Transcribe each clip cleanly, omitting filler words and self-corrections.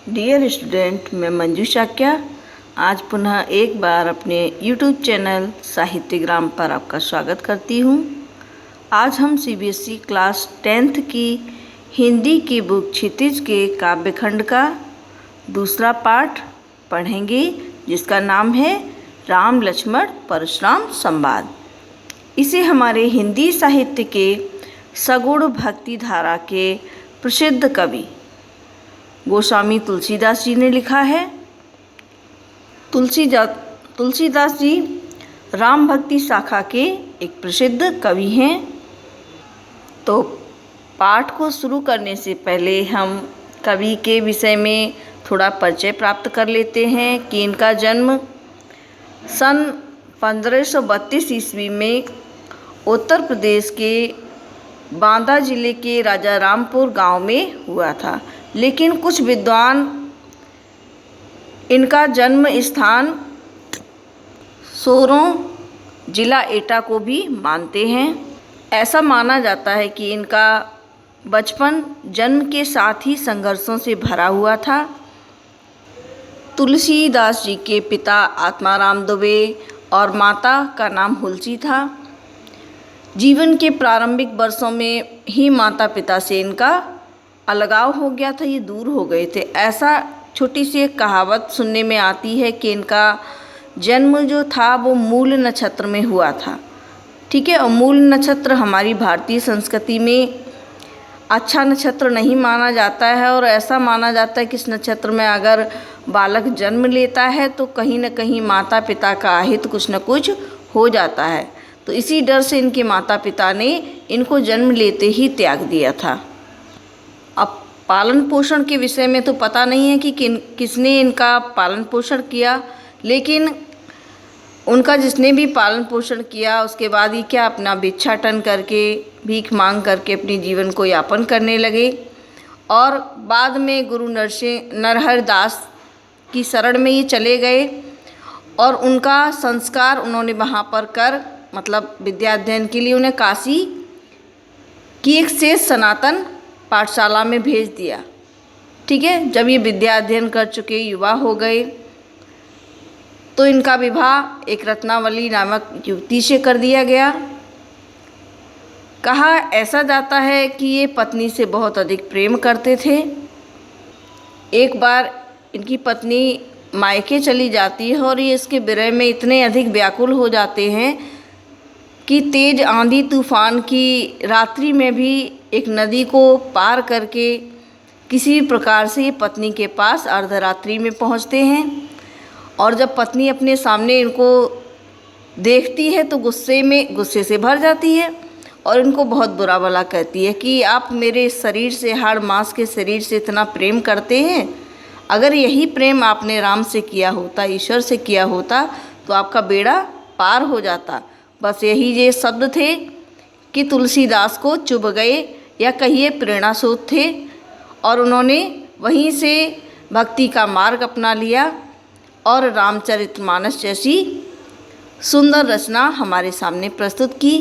Dear student, मैं मंजू शाक्या आज पुनः एक बार अपने यूट्यूब चैनल साहित्यग्राम पर आपका स्वागत करती हूँ। आज हम सीबीएसई क्लास 10th की हिंदी की बुक क्षितिज के काव्यखंड का दूसरा पाठ पढ़ेंगे, जिसका नाम है राम लक्ष्मण परशुराम संवाद। इसे हमारे हिंदी साहित्य के सगुण भक्ति धारा के प्रसिद्ध कवि गोस्वामी तुलसीदास जी ने लिखा है। तुलसीदास जी राम भक्ति शाखा के एक प्रसिद्ध कवि हैं। तो पाठ को शुरू करने से पहले हम कवि के विषय में थोड़ा परिचय प्राप्त कर लेते हैं कि इनका जन्म सन 1532 ईस्वी में उत्तर प्रदेश के बांदा जिले के राजा रामपुर गांव में हुआ था। लेकिन कुछ विद्वान इनका जन्म स्थान सोरों जिला एटा को भी मानते हैं। ऐसा माना जाता है कि इनका बचपन जन्म के साथ ही संघर्षों से भरा हुआ था। तुलसीदास जी के पिता आत्माराम दुबे और माता का नाम हुलसी था। जीवन के प्रारंभिक वर्षों में ही माता पिता से इनका अलगाव हो गया था, ये दूर हो गए थे। ऐसा छोटी सी एक कहावत सुनने में आती है कि इनका जन्म जो था वो मूल नक्षत्र में हुआ था। ठीक है, और मूल नक्षत्र हमारी भारतीय संस्कृति में अच्छा नक्षत्र नहीं माना जाता है, और ऐसा माना जाता है कि इस नक्षत्र में अगर बालक जन्म लेता है तो कहीं न कहीं माता पिता का अहित कुछ न कुछ हो जाता है। तो इसी डर से इनके माता पिता ने इनको जन्म लेते ही त्याग दिया था। अब पालन पोषण के विषय में तो पता नहीं है कि किसने इनका पालन पोषण किया, लेकिन उनका जिसने भी पालन पोषण किया उसके बाद ही क्या अपना भिक्षाटन करके भीख मांग करके अपने जीवन को यापन करने लगे। और बाद में गुरु नरहरि दास की शरण में ये चले गए और उनका संस्कार उन्होंने वहाँ पर कर मतलब विद्या अध्ययन के लिए उन्हें काशी की एक शेष सनातन पाठशाला में भेज दिया। ठीक है, जब ये विद्या अध्ययन कर चुके युवा हो गए तो इनका विवाह एक रत्नावली नामक युवती से कर दिया गया। कहा ऐसा जाता है कि ये पत्नी से बहुत अधिक प्रेम करते थे। एक बार इनकी पत्नी मायके चली जाती है और ये इसके विरह में इतने अधिक व्याकुल हो जाते हैं कि तेज आंधी तूफान की रात्रि में भी एक नदी को पार करके किसी प्रकार से ये पत्नी के पास अर्धरात्रि में पहुंचते हैं। और जब पत्नी अपने सामने इनको देखती है तो गुस्से से भर जाती है और इनको बहुत बुरा भला कहती है कि आप मेरे शरीर से, हाड़ मांस के शरीर से इतना प्रेम करते हैं। अगर यही प्रेम आपने राम से किया होता, ईश्वर से किया होता तो आपका बेड़ा पार हो जाता। बस यही ये शब्द थे कि तुलसीदास को चुभ गए या कहिए प्रेरणा स्रोत थे, और उन्होंने वहीं से भक्ति का मार्ग अपना लिया और रामचरितमानस जैसी सुंदर रचना हमारे सामने प्रस्तुत की।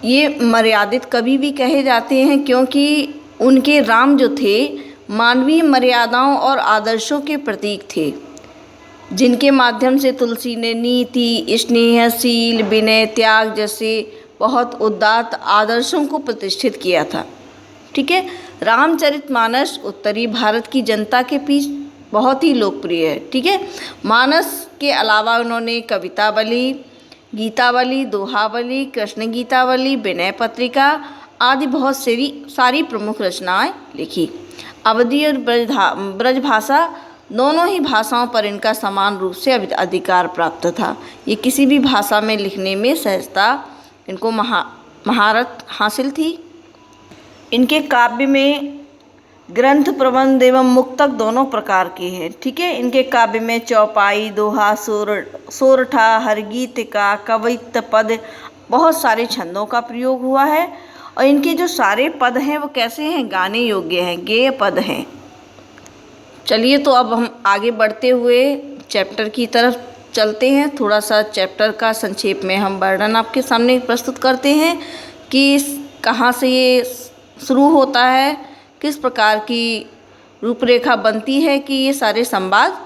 ये मर्यादित कवि भी कहे जाते हैं क्योंकि उनके राम जो थे मानवीय मर्यादाओं और आदर्शों के प्रतीक थे, जिनके माध्यम से तुलसी ने नीति, स्नेहशील, विनय, त्याग जैसे बहुत उदात्त आदर्शों को प्रतिष्ठित किया था। ठीक है, रामचरितमानस उत्तरी भारत की जनता के बीच बहुत ही लोकप्रिय है। ठीक है, मानस के अलावा उन्होंने कवितावली, गीतावली, दोहावली, कृष्ण गीतावली, विनय पत्रिका आदि बहुत सारी प्रमुख रचनाएं लिखी। अवधी और ब्रज भाषा दोनों ही भाषाओं पर इनका समान रूप से अधिकार प्राप्त था। ये किसी भी भाषा में लिखने में सहजता इनको महारत हासिल थी। इनके काव्य में ग्रंथ, प्रबंध एवं मुक्तक दोनों प्रकार के हैं। ठीक है, इनके काव्य में चौपाई, दोहा, सोरठा, हरगीतिका, कवित्त, पद बहुत सारे छंदों का प्रयोग हुआ है। और इनके जो सारे पद हैं वो कैसे हैं, गाने योग्य हैं, गेय पद हैं। चलिए तो अब हम आगे बढ़ते हुए चैप्टर की तरफ चलते हैं। थोड़ा सा चैप्टर का संक्षेप में हम वर्णन आपके सामने प्रस्तुत करते हैं कि कहाँ से ये शुरू होता है, किस प्रकार की रूपरेखा बनती है कि ये सारे संवाद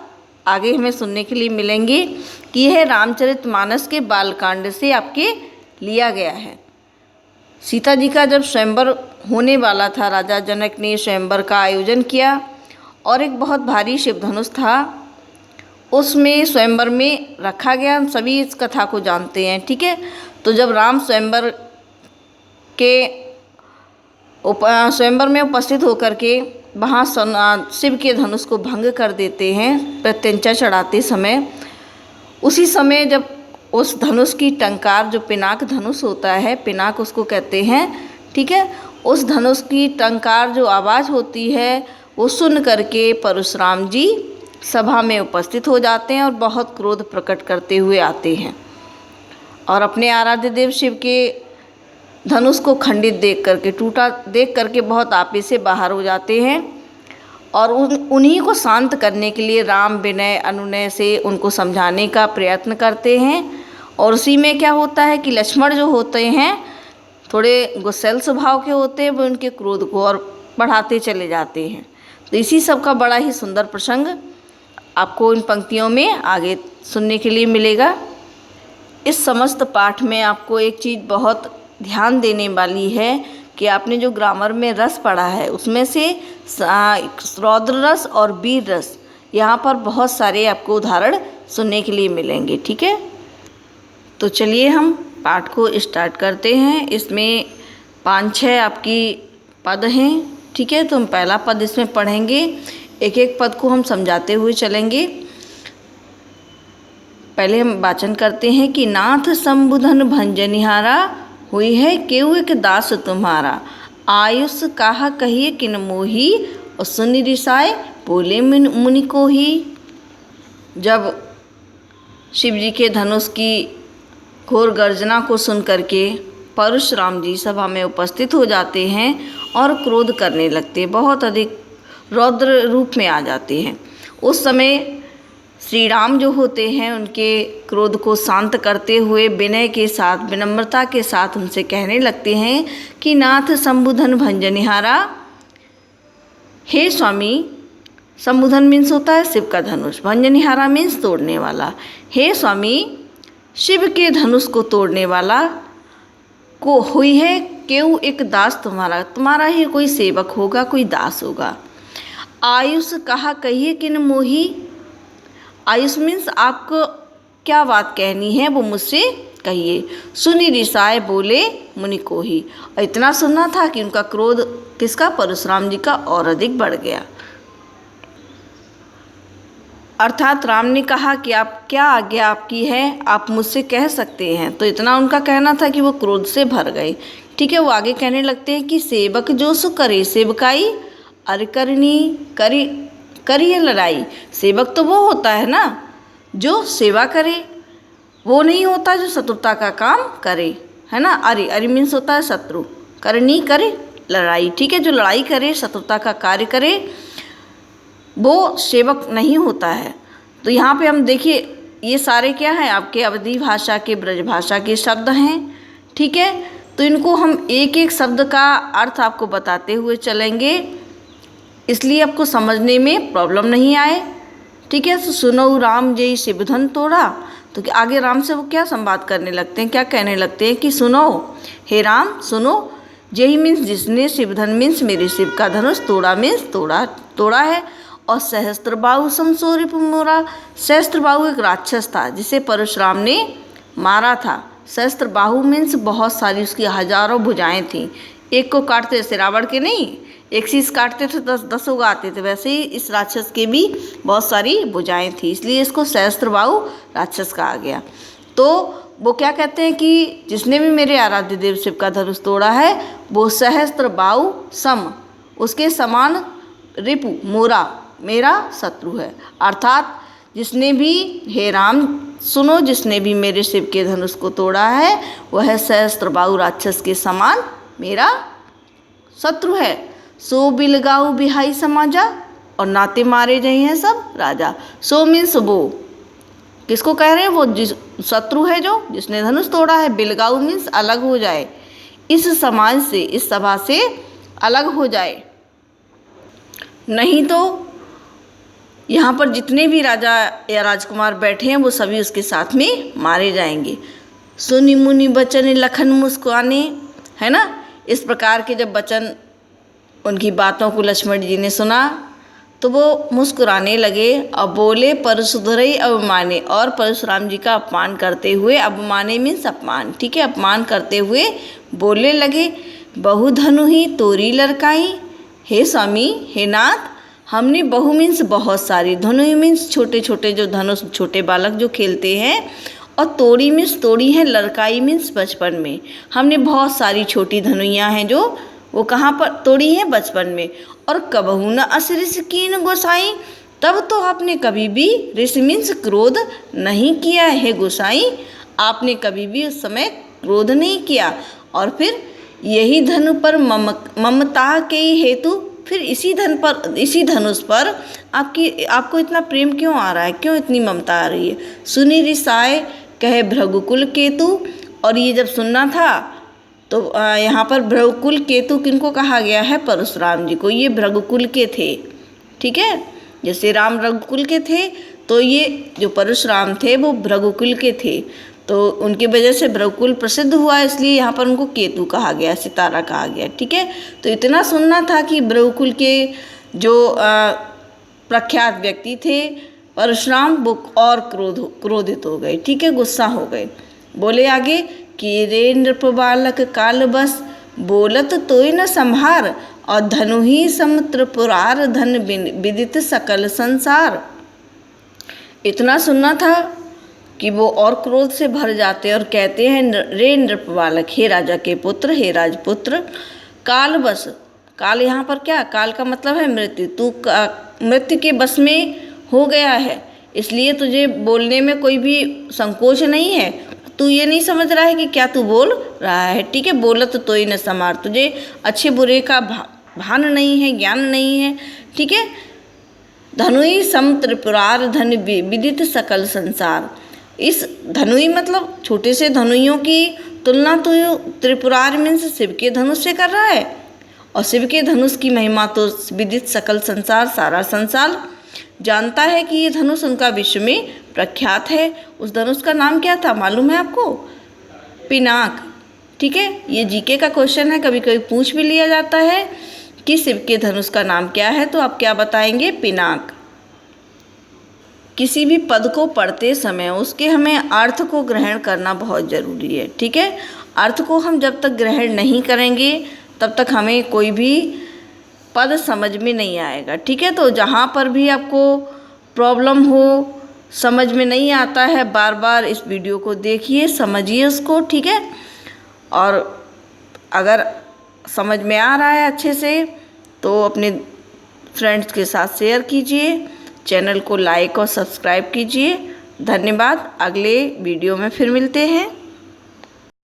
आगे हमें सुनने के लिए मिलेंगे कि यह रामचरितमानस के बालकांड से आपके लिया गया है। सीता जी का जब स्वयंवर होने वाला था, राजा जनक ने स्वयंवर का आयोजन किया और एक बहुत भारी शिवधनुष था, उसमें स्वयंवर में रखा गया। सभी इस कथा को जानते हैं, ठीक है। तो जब राम स्वयंवर में उपस्थित होकर के वहाँ शिव के धनुष को भंग कर देते हैं प्रत्यंचा चढ़ाते समय, उसी समय जब उस धनुष की टंकार, जो पिनाक धनुष होता है, पिनाक उसको कहते हैं, ठीक है, उस धनुष की टंकार जो आवाज़ होती है वो सुन करके परशुराम जी सभा में उपस्थित हो जाते हैं और बहुत क्रोध प्रकट करते हुए आते हैं और अपने आराध्य देव शिव के धनुष को खंडित देख करके, टूटा देख करके बहुत आपे से बाहर हो जाते हैं और उन्हीं को शांत करने के लिए राम विनय अनुनय से उनको समझाने का प्रयत्न करते हैं। और उसी में क्या होता है कि लक्ष्मण जो होते हैं थोड़े गुस्सैल स्वभाव के होते हैं, वो उनके क्रोध को और बढ़ाते चले जाते हैं। तो इसी सब का बड़ा ही सुंदर प्रसंग आपको इन पंक्तियों में आगे सुनने के लिए मिलेगा। इस समस्त पाठ में आपको एक चीज़ बहुत ध्यान देने वाली है कि आपने जो ग्रामर में रस पढ़ा है उसमें से रौद्र रस और वीर रस, यहाँ पर बहुत सारे आपको उदाहरण सुनने के लिए मिलेंगे, ठीक है। तो चलिए हम पाठ को स्टार्ट करते हैं। इसमें 5-6 आपकी पद हैं, ठीक है। तो हम पहला पद इसमें पढ़ेंगे, एक एक पद को हम समझाते हुए चलेंगे। पहले हम वाचन करते हैं कि नाथ संबुधन भंजनिहारा, हुई है केउ एक दास तुम्हारा, आयुष काहा कहिए किन मोही, और सुनि रिसाए बोले मुनि को ही। जब शिव जी के धनुष की घोर गर्जना को सुन करके परशुराम जी सभा में उपस्थित हो जाते हैं और क्रोध करने लगते, बहुत अधिक रौद्र रूप में आ जाते हैं। उस समय श्री राम जो होते हैं उनके क्रोध को शांत करते हुए विनय के साथ, विनम्रता के साथ उनसे कहने लगते हैं कि नाथ संबुधन भंजनिहारा, हे स्वामी, संबुधन मीन्स होता है शिव का धनुष, भंजनिहारा मीन्स तोड़ने वाला। हे स्वामी, शिव के धनुष को तोड़ने वाला को हुई है केउ एक दास तुम्हारा, तुम्हारा ही कोई सेवक होगा, कोई दास होगा। आयुष कहा कहिए किन मोही, आयुष मीन्स आपको क्या बात कहनी है वो मुझसे कहिए। सुनि रिसाए बोले मुनि को ही, और इतना सुनना था कि उनका क्रोध किसका, परशुराम जी का और अधिक बढ़ गया। अर्थात राम ने कहा कि आप क्या आज्ञा आपकी है, आप मुझसे कह सकते हैं। तो इतना उनका कहना था कि वो क्रोध से भर गए, ठीक है। वो आगे कहने लगते हैं कि सेवक जो सो करे सेवकाई, अरे करनी करिए लड़ाई। सेवक तो वो होता है ना जो सेवा करे, वो नहीं होता जो शत्रुता का काम करे, है ना। अरे मीन्स होता है शत्रु, करनी करे लड़ाई, ठीक है। जो लड़ाई करे, शत्रुता का कार्य करे, वो सेवक नहीं होता है। तो यहाँ पे हम देखिए ये सारे क्या हैं, आपके अवधी भाषा के, ब्रज भाषा के शब्द हैं, ठीक है। तो इनको हम एक एक शब्द का अर्थ आपको बताते हुए चलेंगे, इसलिए आपको समझने में प्रॉब्लम नहीं आए, ठीक है। तो सुनो राम जय शिवधन तोड़ा, तो आगे राम से वो क्या संवाद करने लगते हैं, क्या कहने लगते हैं कि सुनो, हे राम सुनो, जय मीन्स जिसने, शिवधन मीन्स मेरे शिव का धनुष, तोड़ा मीन्स तोड़ा है। और सहस्त्रबाहु समसोरिप मोरा, सहस्त्रबाहु एक राक्षस था जिसे परशुराम ने मारा था। सहस्त्रबाहु मीन्स बहुत सारी, उसकी हजारों भुजाएं थीं, एक को काटते, जैसे रावण के नहीं एक चीज काटते थे 10 उगाते थे, वैसे ही इस राक्षस के भी बहुत सारी भुजाएं थी, इसलिए इसको सहस्त्रबाहु राक्षस कहा गया। तो वो क्या कहते हैं कि जिसने भी मेरे आराध्य देव शिव का धनुष तोड़ा है वो सहस्त्रबाहु सम, उसके समान रिपु मोरा, मेरा शत्रु है। अर्थात जिसने भी, हे राम सुनो, जिसने भी मेरे शिव के धनुष को तोड़ा है वह सहस्त्रबाहु राक्षस के समान मेरा शत्रु है। सो बिलगाऊ बिहाई समाजा, और नाते मारे गए हैं सब राजा। सो मीन्स वो, किसको कह रहे हैं, वो जिस शत्रु है जो जिसने धनुष तोड़ा है। बिलगाऊ मीन्स अलग हो जाए, इस समाज से, इस सभा से अलग हो जाए। नहीं तो यहाँ पर जितने भी राजा या राजकुमार बैठे हैं वो सभी उसके साथ में मारे जाएंगे। सुनी मुनि बचन लखन मुस्कुराने, है ना। इस प्रकार के जब वचन, उनकी बातों को लक्ष्मण जी ने सुना तो वो मुस्कुराने लगे और बोले परशुधरई अवमाने, और परशुराम जी का अपमान करते हुए, अवमाने मीन्स अपमान, ठीक है, अपमान करते हुए बोलने लगे, बहु धनु ही तोरी लड़काई। हे स्वामी, हे नाथ, हमने बहु मीन्स बहुत सारी, धनु मीन्स छोटे छोटे जो धनुष, छोटे बालक जो खेलते हैं, और तोड़ी मीन्स तोड़ी है, लड़काई मीन्स बचपन में हमने बहुत सारी छोटी धनुइयाँ हैं जो वो कहाँ पर तोड़ी है, बचपन में। और कबहू न असृष कीन गोसाई, तब तो आपने कभी भी, ऋष मीन्स क्रोध नहीं किया है गोसाई, आपने कभी भी उस समय क्रोध नहीं किया। और फिर यही धनु पर ममता के हेतु, फिर इसी धनुष पर आपको इतना प्रेम क्यों आ रहा है, क्यों इतनी ममता आ रही है। सुनी रिसाए कहे भृगुकुल केतु, और ये जब सुनना था तो यहाँ पर भृगुकुल केतु किनको कहा गया है, परशुराम जी को। ये भृगुकुल के थे, ठीक है, जैसे राम रघुकुल के थे तो ये जो परशुराम थे वो भृगुकुल के थे, तो उनकी वजह से भृगुकुल प्रसिद्ध हुआ, इसलिए यहाँ पर उनको केतु कहा गया, सितारा कहा गया, ठीक है। तो इतना सुनना था कि भृगुकुल के जो प्रख्यात व्यक्ति थे परशुराम, वो और क्रोधित हो गए, ठीक है, गुस्सा हो गए। बोले आगे कि रे नृप बालक काल बस, बोलत तोय न संहार, और धनु ही सम त्रिपुरार, धन विदित सकल संसार। इतना सुनना था कि वो और क्रोध से भर जाते और कहते हैं, रे नृप बालक, हे राजा के पुत्र, हे राजपुत्र, काल बस, काल यहाँ पर क्या, काल का मतलब है मृत्यु, तू मृत्यु के बस में हो गया है, इसलिए तुझे बोलने में कोई भी संकोच नहीं है। तू ये नहीं समझ रहा है कि क्या तू बोल रहा है, ठीक है, बोलत तो ही न समार, तुझे अच्छे बुरे का भान नहीं है, ज्ञान नहीं है, ठीक है। धनुई सम त्रिपुरार, धन विदित सकल संसार। इस धनुई मतलब छोटे से धनुइयों की तुलना तो त्रिपुरार मीन्स शिव के धनुष से कर रहा है, और शिव के धनुष की महिमा तो विदित सकल संसार, सारा संसार जानता है कि ये धनुष उनका विश्व में प्रख्यात है। उस धनुष का नाम क्या था मालूम है आपको, पिनाक, ठीक है। ये जीके का क्वेश्चन है, कभी कभी पूछ भी लिया जाता है कि शिव के धनुष का नाम क्या है, तो आप क्या बताएंगे, पिनाक। किसी भी पद को पढ़ते समय उसके हमें अर्थ को ग्रहण करना बहुत ज़रूरी है, ठीक है। अर्थ को हम जब तक ग्रहण नहीं करेंगे तब तक हमें कोई भी पद समझ में नहीं आएगा, ठीक है। तो जहाँ पर भी आपको प्रॉब्लम हो, समझ में नहीं आता है, बार बार इस वीडियो को देखिए, समझिए उसको, ठीक है। और अगर समझ में आ रहा है अच्छे से तो अपने फ्रेंड्स के साथ शेयर कीजिए, चैनल को लाइक और सब्सक्राइब कीजिए। धन्यवाद। अगले वीडियो में फिर मिलते हैं।